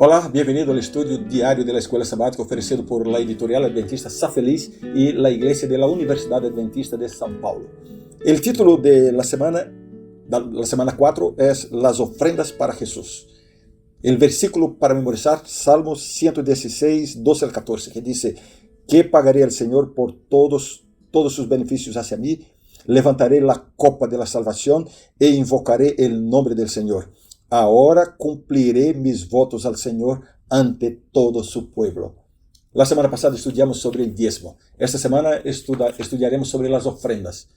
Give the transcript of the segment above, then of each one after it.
Olá, bem-vindo ao estudio diário da Escola Sabática oferecido por la editorial adventista Sa Feliz y la Iglesia de la Universidad Adventista de São Paulo. El título de la semana 4 es Las ofrendas para Jesús. El versículo para memorizar, Salmos 116, 12 al 14, que dice: ¿Qué pagaré al Señor por todos sus beneficios hacia mí? Levantaré la copa de la salvación e invocaré el nombre del Señor. Ahora cumpliré mis votos al Señor ante todo su pueblo. La semana pasada estudiamos sobre el diezmo. Esta semana estudiaremos sobre las ofrendas.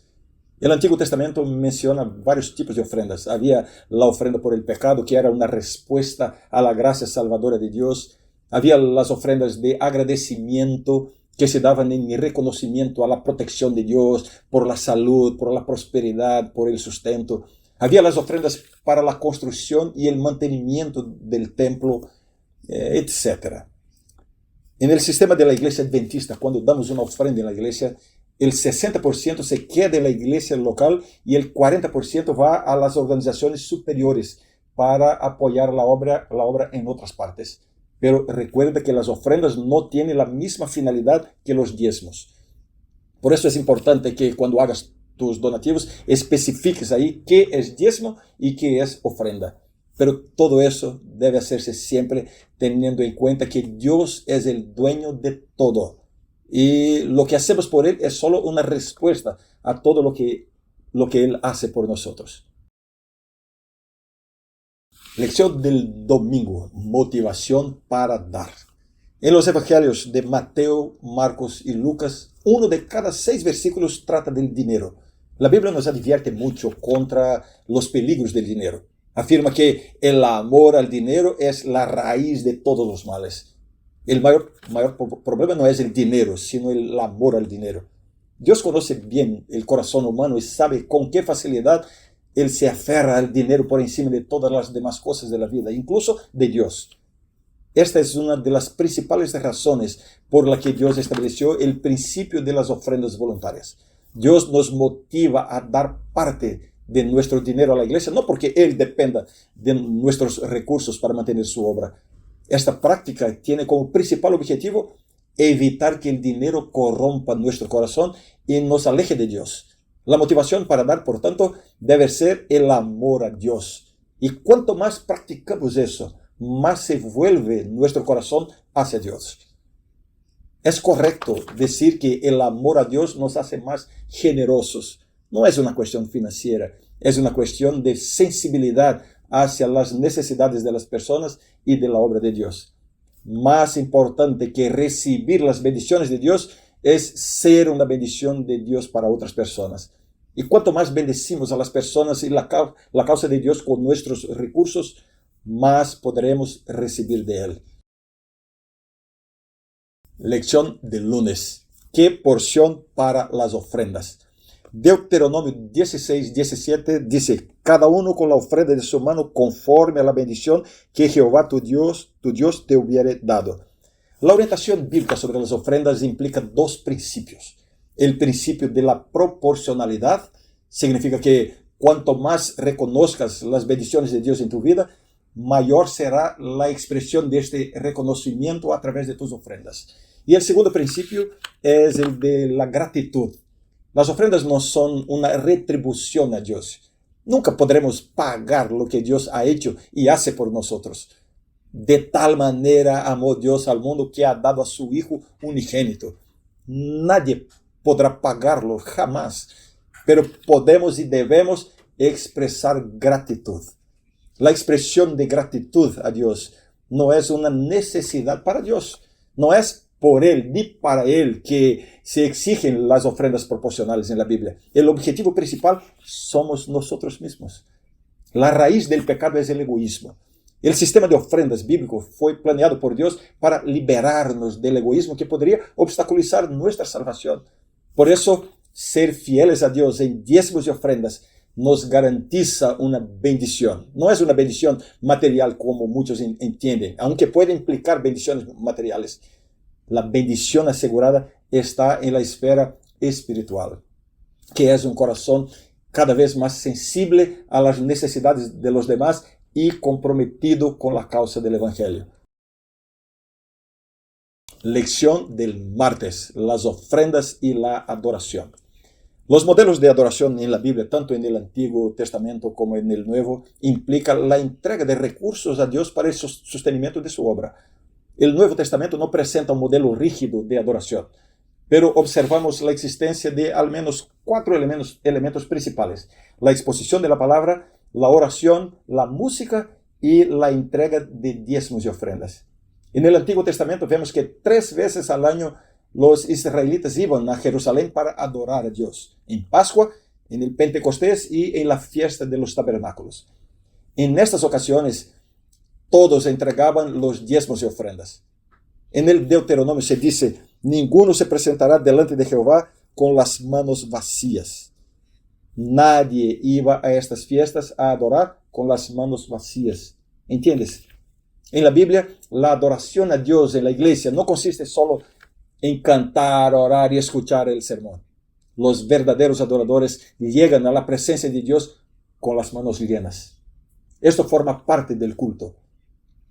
El Antiguo Testamento menciona varios tipos de ofrendas. Había la ofrenda por el pecado, que era una respuesta a la gracia salvadora de Dios. Había las ofrendas de agradecimiento, que se daban en reconocimiento a la protección de Dios, por la salud, por la prosperidad, por el sustento. Había las ofrendas para la construcción y el mantenimiento del templo, etc. En el sistema de la iglesia adventista, cuando damos una ofrenda en la iglesia, el 60% se queda en la iglesia local y el 40% va a las organizaciones superiores para apoyar la obra en otras partes. Pero recuerda que las ofrendas no tienen la misma finalidad que los diezmos. Por eso es importante que cuando hagas tus donativos especifiques ahí qué es diezmo y qué es ofrenda. Pero todo eso debe hacerse siempre teniendo en cuenta que Dios es el dueño de todo. Y lo que hacemos por Él es solo una respuesta a todo lo que Él hace por nosotros. Lección del domingo, motivación para dar. En los evangelios de Mateo, Marcos y Lucas, uno de cada 6 versículos trata del dinero. La Biblia nos advierte mucho contra los peligros del dinero. Afirma que el amor al dinero es la raíz de todos los males. El mayor problema no es el dinero, sino el amor al dinero. Dios conoce bien el corazón humano y sabe con qué facilidad Él se aferra al dinero por encima de todas las demás cosas de la vida, incluso de Dios. Esta es una de las principales razones por la que Dios estableció el principio de las ofrendas voluntarias. Dios nos motiva a dar parte de nuestro dinero a la iglesia, no porque Él dependa de nuestros recursos para mantener su obra. Esta práctica tiene como principal objetivo evitar que el dinero corrompa nuestro corazón y nos aleje de Dios. La motivación para dar, por tanto, debe ser el amor a Dios. Y cuanto más practicamos eso, más se vuelve nuestro corazón hacia Dios. Es correcto decir que el amor a Dios nos hace más generosos. No es una cuestión financiera, es una cuestión de sensibilidad hacia las necesidades de las personas y de la obra de Dios. Más importante que recibir las bendiciones de Dios es ser una bendición de Dios para otras personas. Y cuanto más bendecimos a las personas y la causa de Dios con nuestros recursos, más podremos recibir de Él. Lección del lunes. ¿Qué porción para las ofrendas? Deuteronomio 16, 17 dice: cada uno con la ofrenda de su mano conforme a la bendición que Jehová tu Dios te hubiere dado. La orientación bíblica sobre las ofrendas implica 2 principios. El principio de la proporcionalidad significa que cuanto más reconozcas las bendiciones de Dios en tu vida, mayor será la expresión de este reconocimiento a través de tus ofrendas. Y el segundo principio es el de la gratitud. Las ofrendas no son una retribución a Dios. Nunca podremos pagar lo que Dios ha hecho y hace por nosotros. De tal manera amó Dios al mundo que ha dado a su Hijo unigénito. Nadie podrá pagarlo jamás, pero podemos y debemos expresar gratitud. La expresión de gratitud a Dios no es una necesidad para Dios. No es por Él ni para Él que se exigen las ofrendas proporcionales en la Biblia. El objetivo principal somos nosotros mismos. La raíz del pecado es el egoísmo. El sistema de ofrendas bíblico fue planeado por Dios para liberarnos del egoísmo que podría obstaculizar nuestra salvación. Por eso, ser fieles a Dios en diezmos y ofrendas nos garantiza una bendición. No es una bendición material como muchos entienden, aunque puede implicar bendiciones materiales. La bendición asegurada está en la esfera espiritual, que es un corazón cada vez más sensible a las necesidades de los demás y comprometido con la causa del Evangelio. Lección del martes, las ofrendas y la adoración. Los modelos de adoración en la Biblia, tanto en el Antiguo Testamento como en el Nuevo, implican la entrega de recursos a Dios para el sostenimiento de su obra. El Nuevo Testamento no presenta un modelo rígido de adoración, pero observamos la existencia de al menos 4 elementos principales: la exposición de la palabra, la oración, la música y la entrega de diezmos y ofrendas. En el Antiguo Testamento vemos que 3 veces al año los israelitas iban a Jerusalén para adorar a Dios: en Pascua, en el Pentecostés y en la fiesta de los tabernáculos. En estas ocasiones, todos entregaban los diezmos y ofrendas. En el Deuteronomio se dice: ninguno se presentará delante de Jehová con las manos vacías. Nadie iba a estas fiestas a adorar con las manos vacías. ¿Entiendes? En la Biblia, la adoración a Dios en la iglesia no consiste solo en cantar, orar y escuchar el sermón. Los verdaderos adoradores llegan a la presencia de Dios con las manos llenas. Esto forma parte del culto.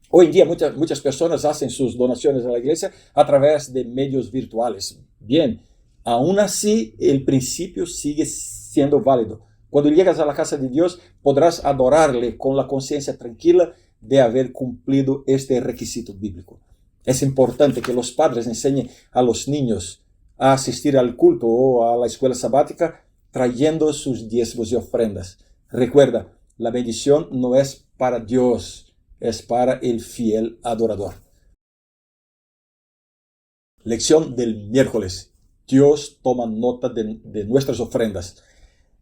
Hoy en día muchas personas hacen sus donaciones a la iglesia a través de medios virtuales. Bien, aún así el principio sigue siendo válido. Cuando llegas a la casa de Dios, podrás adorarle con la conciencia tranquila de haber cumplido este requisito bíblico. Es importante que los padres enseñen a los niños a asistir al culto o a la escuela sabática trayendo sus diezmos y ofrendas. Recuerda, la bendición no es para Dios, es para el fiel adorador. Lección del miércoles. Dios toma nota de nuestras ofrendas.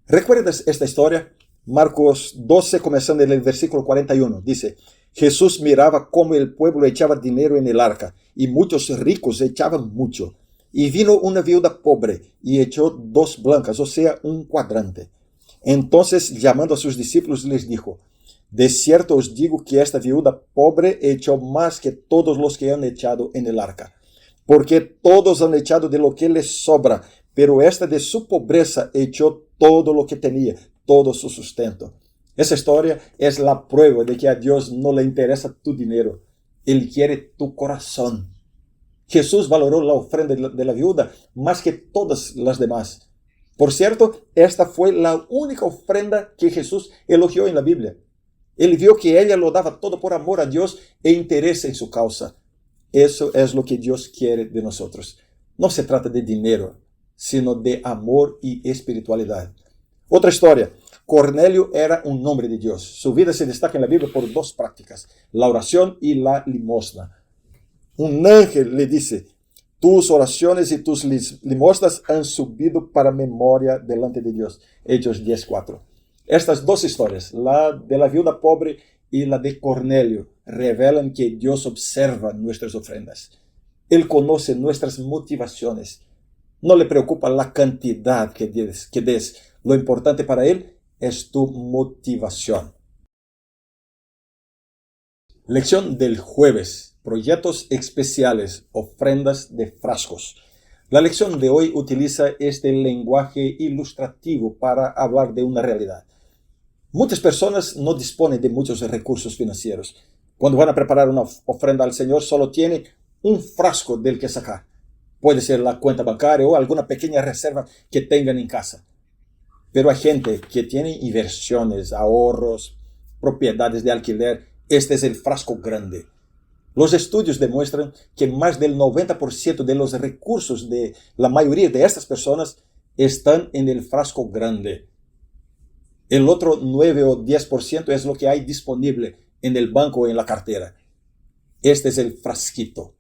¿Recuerdas esta historia? Marcos 12, comenzando en el versículo 41, dice: Jesús miraba cómo el pueblo echaba dinero en el arca, y muchos ricos echaban mucho. Y vino una viuda pobre, y echó 2 blancas, o sea, un cuadrante. Entonces, llamando a sus discípulos, les dijo: de cierto os digo que esta viuda pobre echó más que todos los que han echado en el arca. Porque todos han echado de lo que les sobra, pero esta de su pobreza echó todo lo que tenía, todo su sustento. Esa historia es la prueba de que a Dios no le interesa tu dinero. Él quiere tu corazón. Jesús valoró la ofrenda de la viuda más que todas las demás. Por cierto, esta fue la única ofrenda que Jesús elogió en la Biblia. Él vio que ella lo daba todo por amor a Dios e interés en su causa. Eso es lo que Dios quiere de nosotros. No se trata de dinero, sino de amor y espiritualidad. Otra historia. Cornelio era un hombre de Dios. Su vida se destaca en la Biblia por 2 prácticas: la oración y la limosna. Un ángel le dice: tus oraciones y tus limosnas han subido para memoria delante de Dios. Hechos 10:4. Estas 2 historias, la de la viuda pobre y la de Cornelio, revelan que Dios observa nuestras ofrendas. Él conoce nuestras motivaciones. No le preocupa la cantidad que des. Lo importante para Él es tu motivación. Lección del jueves. Proyectos especiales, ofrendas de frascos. La lección de hoy utiliza este lenguaje ilustrativo para hablar de una realidad. Muchas personas no disponen de muchos recursos financieros. Cuando van a preparar una ofrenda al Señor, solo tienen un frasco del que sacar. Puede ser la cuenta bancaria o alguna pequeña reserva que tengan en casa. Pero hay gente que tiene inversiones, ahorros, propiedades de alquiler. Este es el frasco grande. Los estudios demuestran que más del 90% de los recursos de la mayoría de estas personas están en el frasco grande. El otro 9 o 10% es lo que hay disponible en el banco o en la cartera. Este es el frasquito.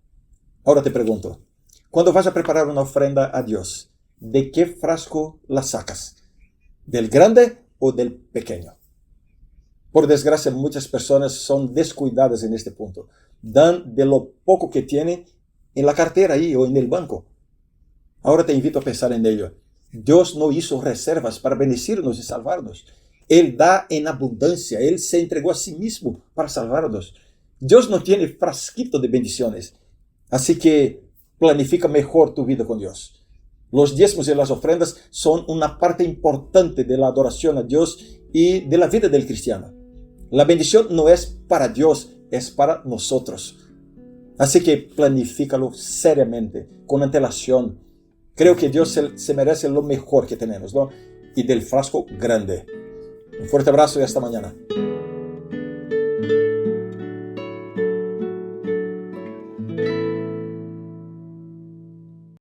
Ahora te pregunto, cuando vas a preparar una ofrenda a Dios, ¿de qué frasco la sacas? ¿Del grande o del pequeño? Por desgracia, muchas personas son descuidadas en este punto. Dan de lo poco que tienen en la cartera ahí o en el banco. Ahora te invito a pensar en ello. Dios no hizo reservas para bendecirnos y salvarnos. Él da en abundancia. Él se entregó a sí mismo para salvarnos. Dios no tiene frasquito de bendiciones. Así que planifica mejor tu vida con Dios. Los diezmos y las ofrendas son una parte importante de la adoración a Dios y de la vida del cristiano. La bendición no es para Dios, es para nosotros. Así que planifícalo seriamente, con antelación. Creo que Dios se merece lo mejor que tenemos, ¿no? Y del frasco grande. Un fuerte abrazo y hasta mañana.